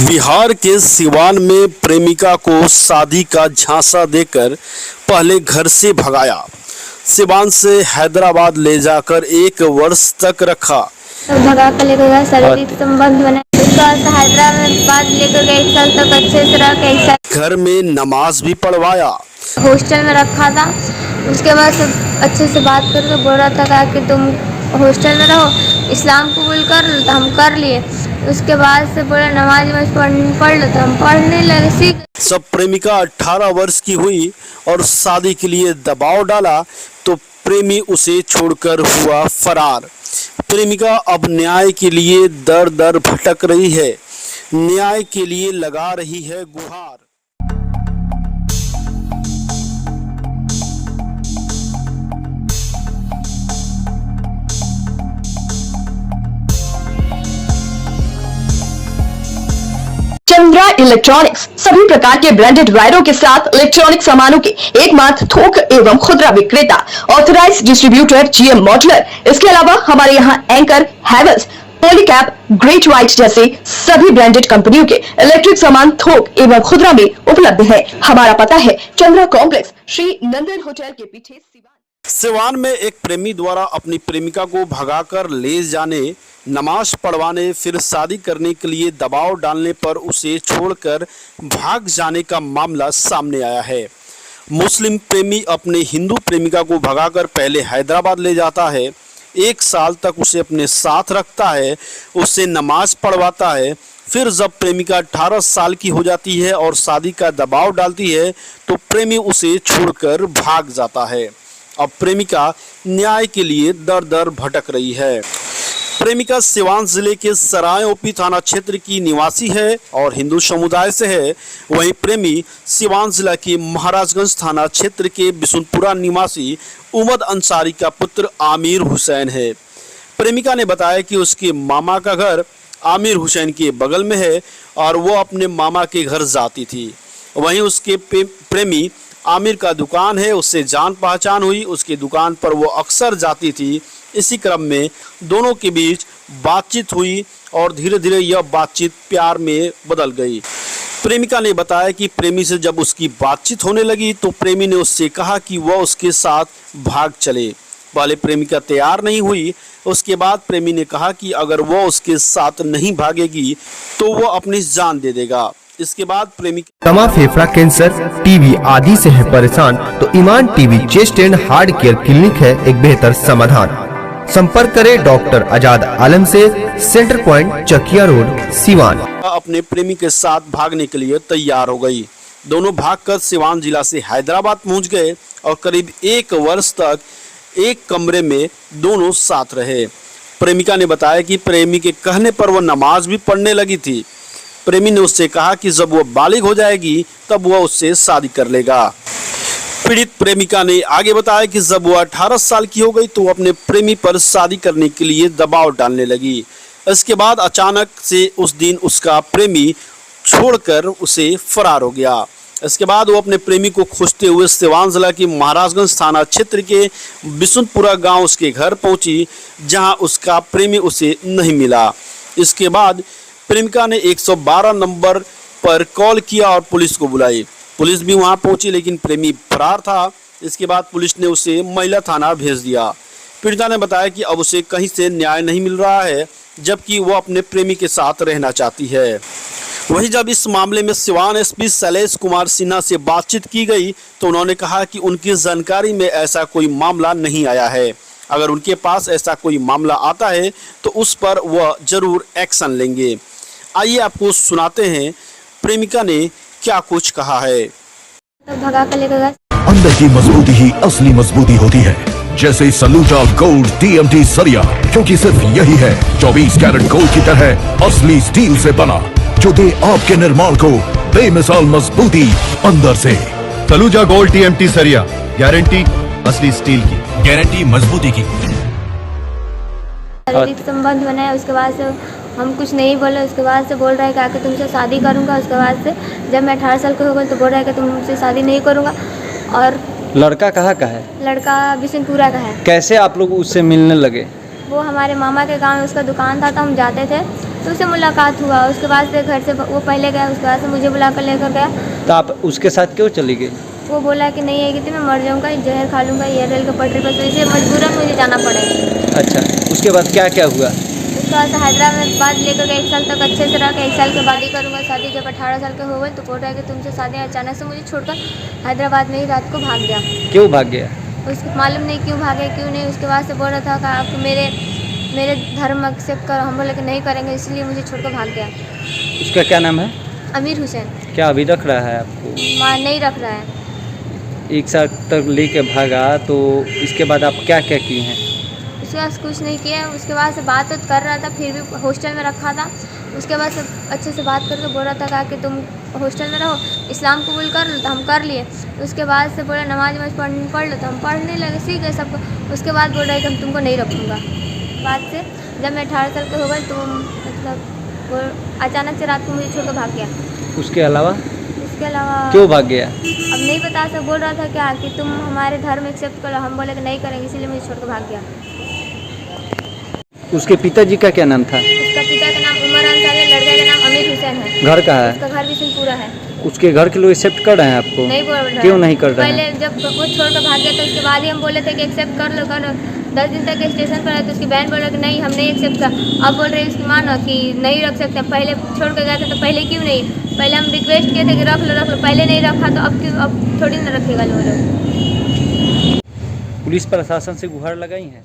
बिहार के सिवान में प्रेमिका को शादी का झांसा देकर पहले घर से भगाया, सिवान से हैदराबाद ले जाकर 1 वर्ष तक रखा। भगा कर लेकर गया, शारीरिक संबंध बना, उसका हैदराबाद लेकर गए, 1 साल तक अच्छे से रहा। 1 साल घर में नमाज भी पढ़वाया। हॉस्टल में रखा था। उसके बाद सब अच्छे से बात करके बोल रहा था कि तुम हॉस्टल में रहो, इस्लाम कबूल कर लो, तो हम कर लिए। उसके बाद से बोले नमाज पढ़ लो, तो हम पढ़ने लगे, सीख। सब प्रेमिका 18 वर्ष की हुई और शादी के लिए दबाव डाला तो प्रेमी उसे छोड़कर हुआ फरार। प्रेमिका अब न्याय के लिए दर दर भटक रही है, न्याय के लिए लगा रही है गुहार। चंद्रा इलेक्ट्रॉनिक्स सभी प्रकार के ब्रांडेड वायरों के साथ इलेक्ट्रॉनिक सामानों के एकमात्र थोक एवं खुदरा विक्रेता, ऑथराइज्ड डिस्ट्रीब्यूटर जीएम मॉड्यूलर। इसके अलावा हमारे यहाँ anchor, Havells, Polycab, great white जैसे सभी ब्रांडेड कंपनियों के इलेक्ट्रिक सामान थोक एवं खुदरा में उपलब्ध है। हमारा पता है चंद्रा कॉम्प्लेक्स, श्री नंदन होटल के पीछे, सिवान। सिवान में एक प्रेमी द्वारा अपनी प्रेमिका को भगाकर ले जाने, नमाज पढ़वाने, फिर शादी करने के लिए दबाव डालने पर उसे छोड़कर भाग जाने का मामला सामने आया है। मुस्लिम प्रेमी अपने हिंदू प्रेमिका को भगाकर पहले हैदराबाद ले जाता है, 1 साल तक उसे अपने साथ रखता है, उससे नमाज पढ़वाता है। फिर जब प्रेमिका 18 साल की हो जाती है और शादी का दबाव डालती है तो प्रेमी उसे छोड़कर भाग जाता है। अब प्रेमिका न्याय के लिए दर दर भटक रही है। प्रेमिका सिवान जिले के सराय ओपी थाना क्षेत्र की निवासी है और हिंदू समुदाय से है। वहीं प्रेमी सिवान जिला के महाराजगंज थाना क्षेत्र के बिशुनपुरा निवासी उमद अंसारी का पुत्र आमिर हुसैन है। प्रेमिका ने बताया कि उसके मामा का घर आमिर हुसैन के बगल में है और वो अपने मामा के घर जाती थी। वहीं उसके प्रेमी आमिर का दुकान है, उससे जान पहचान हुई, उसकी दुकान पर वो अक्सर जाती थी। इसी क्रम में दोनों के बीच बातचीत हुई और धीरे धीरे यह बातचीत प्यार में बदल गई। प्रेमिका ने बताया कि प्रेमी से जब उसकी बातचीत होने लगी तो प्रेमी ने उससे कहा कि वह उसके साथ भाग चले। पहले प्रेमिका तैयार नहीं हुई, उसके बाद प्रेमी ने कहा कि अगर वह उसके साथ नहीं भागेगी तो वह अपनी जान दे देगा। इसके बाद प्रेमी दमा, फेफड़ा कैंसर, टीबी आदि से है परेशान तो Iman TB chest and heart care clinic है एक बेहतर समाधान। संपर्क करें डॉक्टर आजाद आलम से, centre point, Chakiya road, Siwan. अपने प्रेमी के साथ भागने के लिए तैयार हो गई। दोनों भागकर सिवान जिला से हैदराबाद पहुंच गए और करीब 1 वर्ष तक एक कमरे में दोनों साथ रहे। प्रेमिका ने बताया कि प्रेमी के कहने पर वह नमाज भी पढ़ने लगी थी। प्रेमी ने उससे कहा कि जब वह बालिग हो जाएगी तब वह उससे शादी कर लेगा। पीड़ित प्रेमिका ने आगे बताया कि जब वह 18 साल की हो गई तो अपने प्रेमी पर शादी करने के लिए दबाव डालने लगी। इसके बाद अचानक से उस दिन उसका प्रेमी छोड़कर उसे फरार हो गया। इसके बाद वो अपने प्रेमी को खोजते हुए सिवान जिला के महाराजगंज थाना क्षेत्र के बिशुनपुरा गांव उसके घर पहुंची, जहां उसका प्रेमी उसे नहीं मिला। इसके बाद प्रेमिका ने 112 नंबर पर कॉल किया और पुलिस को बुलाई। पुलिस भी वहां पहुंची लेकिन प्रेमी फरार था। इसके बाद पुलिस ने उसे महिला थाना भेज दिया। पीड़िता ने बताया कि अब उसे कहीं से न्याय नहीं मिल रहा है, जबकि वो अपने प्रेमी के साथ रहना चाहती है। वहीं जब इस मामले में सिवान एसपी शैलेश कुमार सिन्हा से बातचीत की गई तो उन्होंने कहा कि उनकी जानकारी में ऐसा कोई मामला नहीं आया है। अगर उनके पास ऐसा कोई मामला आता है तो उस पर वह जरूर एक्शन लेंगे। आइए आपको सुनाते हैं प्रेमिका ने क्या कुछ कहा है। तो भगा कर लेकर गया। अंदर की मजबूती ही असली मजबूती होती है, जैसे सलूजा गोल्ड TMT सरिया, क्योंकि सिर्फ यही है 24 कैरेट गोल्ड की तरह असली स्टील से बना, जो दे आपके निर्माण को बेमिसाल मजबूती अंदर से। सलूजा गोल्ड TMT सरिया, गारंटी असली स्टील की, गारंटी मजबूती की। शारीरिक संबंध बनाया, उसके बाद से हम कुछ नहीं बोले। उसके बाद से बोल रहा है कि आके तुमसे शादी करूंगा। उसके बाद से जब मैं 18 साल का हो गई तो बोल रहा है कि तुमसे शादी नहीं करूंगा। और लड़का कहाँ का है? लड़का बिशुनपुरा का है। कैसे आप लोग उससे मिलने लगे? वो हमारे मामा के गांव में उसका दुकान था तो हम जाते थे। तो उससे मुलाकात हुआ। उसके बाद से घर से वो पहले गया, उसके बाद से मुझे बुला कर लेकर गया। तो आप उसके साथ क्यों चली गई? वो बोला कि नहीं आएगी तो मैं मर जाऊँगा, जहर खा लूँगा, ये रेल की पटरी पर, तो इसे मजबूरन मुझे जाना पड़ेगा। अच्छा, उसके बाद क्या क्या हुआ? उसके बाद से हैदराबाद लेकर गए, 1 साल तक अच्छे से रह के 1 साल के बाद ही करूँगा शादी। जब 18 साल के हो गए तो बोल रहा है कि तुमसे शादी। अचानक से मुझे छोड़कर हैदराबाद में ही रात को भाग गया। क्यों भाग गया? उसको मालूम नहीं क्यों भागे क्यों नहीं। उसके बाद से बोल रहा था कि आप मेरे धर्म एक्सेप्ट करो। हम बोले कि नहीं करेंगे, इसलिए मुझे छोड़कर भाग गया। उसका क्या नाम है? अमीर हुसैन। क्या अभी रख रहा है आपको? मां नहीं रख रहा है। 1 साल तक लेके भागा, तो इसके बाद आप क्या क्या किए हैं? उसके बाद कुछ नहीं किया। उसके बाद से बात कर रहा था, फिर भी हॉस्टल में रखा था। उसके बाद से अच्छे से बात करके बोल रहा था कि तुम हॉस्टल में रहो, इस्लाम कबूल कर लो, तो हम कर लिए। उसके बाद से बोला नमाज पढ़ लो, तो हम पढ़ने लगे, सीख गए सबको। उसके बाद बोल रहा है कि हम तुमको नहीं रखूँगा। बाद से जब मैं 18 साल के हो गए तो मतलब वो अचानक से रात को मुझे छोड़ कर भाग गया। उसके अलावा क्यों भाग गया? अब नहीं बता सकता। बोल रहा था क्या कि तुम हमारे धर्म एक्सेप्ट करो। हम बोले कि नहीं करेंगे, इसीलिए मुझे छोड़ कर भाग गया। उसके पिताजी का क्या नाम था? उसका पिता का नाम उमर अंसारी है, लड़के का नाम अमीर हुसैन है। घर कहाँ है? उसका घर भी सिंहपुरा है। उसके घर के लोग एक्सेप्ट कर रहे हैं आपको? नहीं बोल रहा। क्यों नहीं कर रहे हैं? पहले जब वो छोड़ कर भाग गया तो उसके बाद ही हम बोले थे कि एक्सेप्ट कर लो 10 दिन तक स्टेशन पर है। तो उसकी बहन बोल रहा कि नहीं हम नहीं एक्सेप्ट कर। अब बोल रहे उसकी माँ ना कि नहीं रख सकते। पहले छोड़ कर गए थे तो पहले क्यों नहीं? पहले हम रिक्वेस्ट किए थे कि रख लो, पहले नहीं रखा तो अब क्यों? अब थोड़ी ना रखेगा लोग। पुलिस प्रशासन से गुहार लगाई हैं?